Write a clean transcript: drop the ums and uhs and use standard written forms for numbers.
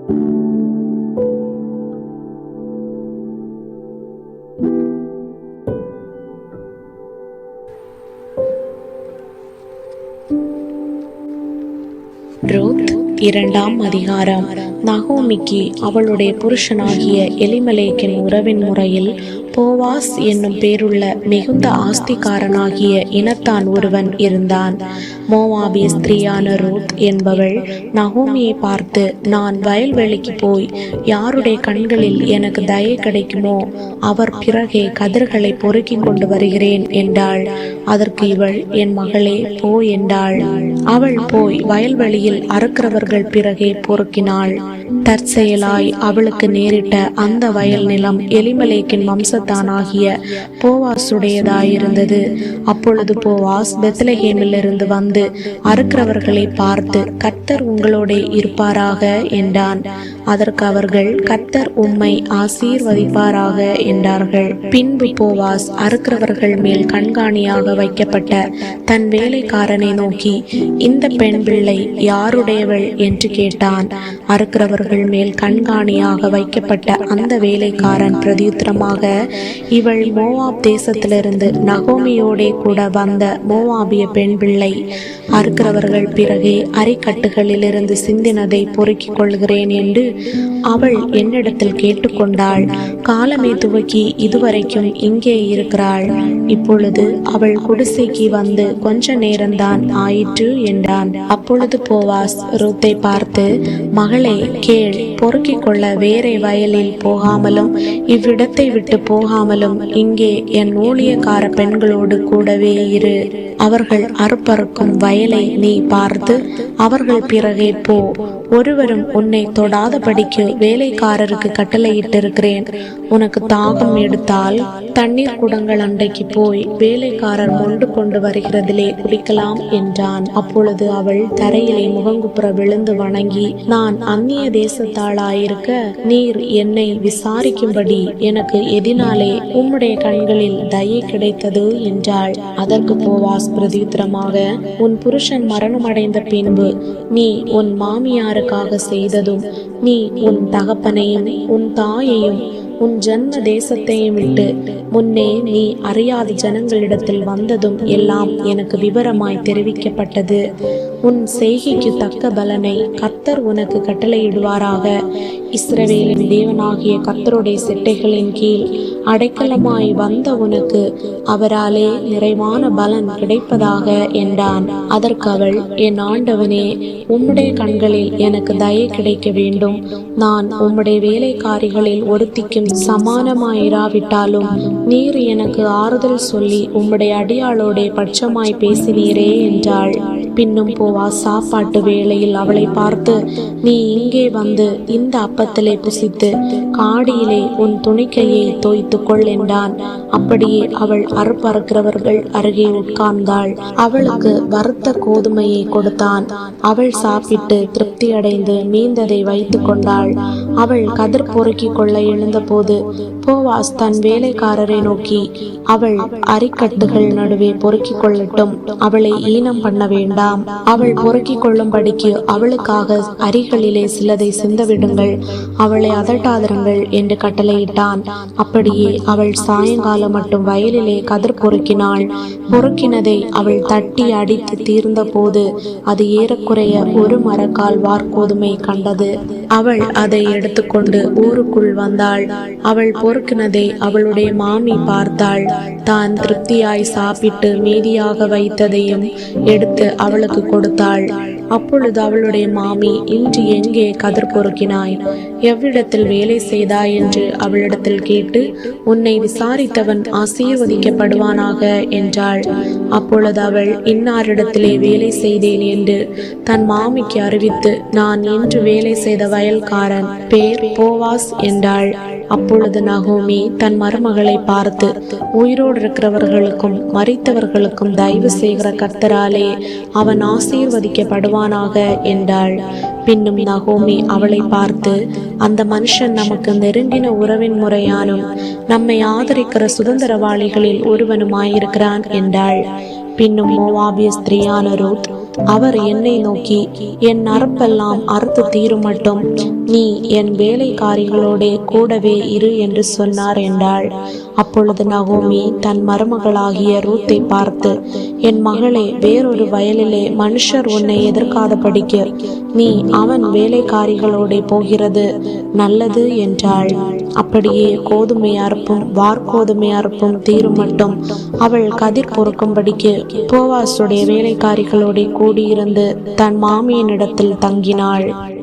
Ruth 2ஆம் அதிகாரம். நகோமிக்கு அவளுடைய புருஷனாகிய எலிமெலேக்கின் உறவின் முறையில் போவாஸ் என்னும் பேருள்ள மிகுந்த ஆஸ்திகாரனாகிய இனத்தான் ஒருவன் இருந்தான். மோவாபிய ஸ்திரீயான ரூத் என்பவள் நகோமியை பார்த்து, நான் வயல்வெளிக்கு போய் யாருடைய கண்களில் எனக்கு தயை கிடைக்குமோ அவர் பிறகே கதிர்களை பொறுக்கி கொண்டு வருகிறேன் என்றாள். அதற்கு இவள், என் மகளே, போ என்றாள். அவள் போய் வயல்வெளியில் அறுக்கிறவர்கள் பிறகே பொறுக்கினாள். தற்செயலாய் அவளுக்கு நேரிட்ட அந்த வயல் நிலம் எலிமெலேக்கின் வம்சத்தானாகிய போவாசுடையதாயிருந்தது. அப்பொழுது போவாஸ் பெத்லெகேமிலிருந்து வந்து அறுக்கிறவர்களை பார்த்து, கர்த்தர் உங்களோட இருப்பாராக என்றான். அதற்கு அவர்கள், கர்த்தர் உம்மை ஆசீர்வதிப்பாராக என்றார்கள். பின்பு போவாஸ் அறுக்கிறவர்கள் மேல் கண்காணியாக வைக்கப்பட்ட தன் வேலைக்காரனை நோக்கி, இந்த பெண் பிள்ளை யாருடையவள் என்று கேட்டான். அறுக்கிறவர்கள் மேல் கண்காணியாக வைக்கப்பட்ட அந்த வேலைக்காரன் பிரதியுத்தரமாக, இவள் மோவாப் தேசத்திலிருந்து நகோமியோடே கூட வந்த மோவாபிய பெண் பிள்ளை. அறுக்கிறவர்கள் பிறகே அரிக்கட்டுகளிலிருந்து சிந்தினதை பொறுக்கிக் கொள்கிறேன் என்று அவள் என்னிடத்தில் கேட்டுக்கொண்டாள். காலமே துவக்கி இதுவரைக்கும் இங்கே இருக்கிறாள். இப்பொழுது அவள் குடிசைக்கு வந்து கொஞ்ச நேரம்தான் ஆயிற்று என்றான். அப்பொழுது போவாஸ் ரூத்தை பார்த்து, மகளே கேள், பொறுக்கிக் கொள்ள வேறே வயலில் போகாமலும் இவ்விடத்தை விட்டு போகாமலும் இங்கே என் ஊழியக்கார பெண்களோடு கூடவே இரு. அவர்கள் அறுப்பறுக்கும் வயலை நீ பார்த்து அவர்கள் பிறகே போ. ஒருவரும் உன்னை தொடாதபடிக்கு வேலைக்காரருக்கு கட்டளையிட்டிருக்கிறேன். உனக்கு தாகம் எடுத்தால் தண்ணீர் குடங்கள் அண்டைக்கு போய் வேலைக்காரர் மொண்டு கொண்டு வருகிறதிலே குடிக்கலாம் என்றான். அப்பொழுது அவள் தரையிலே முகங்குப்புற விழுந்து வணங்கி, நான் அந்நிய தேசத்தாளாயிருக்க நீர் என்னை விசாரிக்கும்படி எனக்கு எதினாலே உம்முடைய கண்களில் தயை கிடைத்தது என்றாள். அதற்கு போவாஸ் பிரதியுத்தரமாக, உன் புருஷன் மரணமடைந்த பின்பு நீ உன் மாமியாருக்காக செய்ததும், நீ உன் தகப்பனையும் உன் தாயையும் உன் ஜன்ம தேசத்தையும் விட்டு முன்னே நீ அறியாத ஜனங்களிடத்தில் வந்ததும் எல்லாம் எனக்கு விவரமாய் தெரிவிக்கப்பட்டது. உன் செய்கைக்கு தக்க பலனை கர்த்தர் உனக்கு கட்டளையிடுவாராக. இஸ்ரவேலின் தேவனாகிய கர்த்தருடைய செட்டைகளின் கீழ் அடைக்கலமாய் வந்த உனக்கு அவராலே நிறைவான பலன் கிடைப்பதாக என்றான். அதற்கு அவள், என் ஆண்டவனே, உம்முடைய கண்களில் எனக்கு தயை கிடைக்க வேண்டும். நான் உம்முடைய வேலைக்காரிகளில் ஒருத்திக்கும் சமானமாயிராவிட்டாலும் நீர் எனக்கு ஆறுதல் சொல்லி உம்முடைய அடியாளோட பட்சமாய் பேசினீரே என்றாள். பின்னும் போவாஸ் சாப்பாட்டு வேளையில் அவளை பார்த்து, நீ இங்கே வந்து இந்த அப்பத்திலே புசித்து காடியிலே உன் துணிக்கையை தோய்த்துக்கொள் என்றான். அப்படியே அவள் அறுப்பறுக்கிறவர்கள் அருகே உட்கார்ந்தாள். அவளுக்கு வறுத்த கோதுமையை கொடுத்தான். அவள் சாப்பிட்டு திருப்தி அடைந்து மீந்ததை வைத்து கொண்டாள். அவள் கதிர் பொறுக்கிக் கொள்ள எழுந்த போது போவாஸ் தன் வேலைக்காரரை நோக்கி, அவள் அரிக்கட்டுகள் நடுவே பொறுக்கிக் கொள்ளட்டும், அவளை ஈனம் பண்ண வேண்டாம். அவள் பொறுக்கிக் கொள்ளும்படிக்கு அவளுக்காக அரிகளிலே சிலதை சிந்தவிடுங்கள், அவளை அதட்டாதிருங்கள் என்று கட்டளையிட்டான். அப்படியே அவள் சாயங்காலம் மட்டும் வயலிலே கதிர் பொறுக்கினாள். பொறுக்கினதை அவள் தட்டி அடித்து தீர்ந்த போது அது ஏறக்குறைய ஒரு மரக்கால் வார்கோதுமை கண்டது. அவள் அதை எடுத்துக்கொண்டு ஊருக்குள் வந்தாள். அவள் பொறுக்கினதை அவளுடைய மாமி பார்த்தாள். தான் திருப்தியாய் சாப்பிட்டு மீதியாக வைத்ததையும் எடுத்து அவளுக்கு கொடுத்தாள். அப்பொழுது அவளுடைய மாமி, இன்று எங்கே கதிர் பொறுக்கினாய், எவ்விடத்தில் வேலை செய்தாய் என்று அவளிடத்தில் கேட்டு, உன்னை விசாரித்தவன் ஆசீர்வதிக்கப்படுவானாக என்றாள். அப்பொழுது அவள், இன்னாரிடத்திலே வேலை செய்தேன் என்று தன் மாமிக்கு அறிவித்து, நான் இன்று வேலை செய்த வயல்காரன் பேர் போவாஸ் என்றாள். அப்பொழுது நகோமி தன் மருமகளை பார்த்து, உயிரோடு இருக்கிறவர்களுக்கும் மரித்தவர்களுக்கும் தயவு செய்கிற கர்த்தராலே அவன் ஆசீர்வதிக்கப்படுவானாக என்றாள். பின்னும் நகோமி அவளை பார்த்து, அந்த மனுஷன் நமக்கு நெருங்கின உறவின் முறையானும் நம்மை ஆதரிக்கிற சுதந்திரவாளிகளில் ஒருவனுமாயிருக்கிறான் என்றாள். பின்னும் மோவாபிய ஸ்திரீயான ரூத் அவர் என்னை நோக்கி, என் அறுப்பெல்லாம் அறுத்து தீரும் மட்டும் நீ என் வேலைக்காரிகளோடே கூடவே இரு என்று சொன்னார் என்றாள். அப்பொழுது நகோமி தன் மருமகளாகிய ரூத்தை பார்த்து, என் மகளே, வேறொரு வயலிலே மனுஷர் உன்னை எதிர்க்காதபடிக்கு நீ அவன் வேலைக்காரிகளோடே போகிறது நல்லது என்றாள். அப்படியே கோதுமை அறுப்பும் வார்கோதுமை அறுப்பும் தீரும் மட்டும் அவள் கதிர் பொறுக்கும்படிக்கு போவாசுடைய வேலைக்காரிகளோட கூடியிருந்து தன் மாமியினிடத்தில் தங்கினாள்.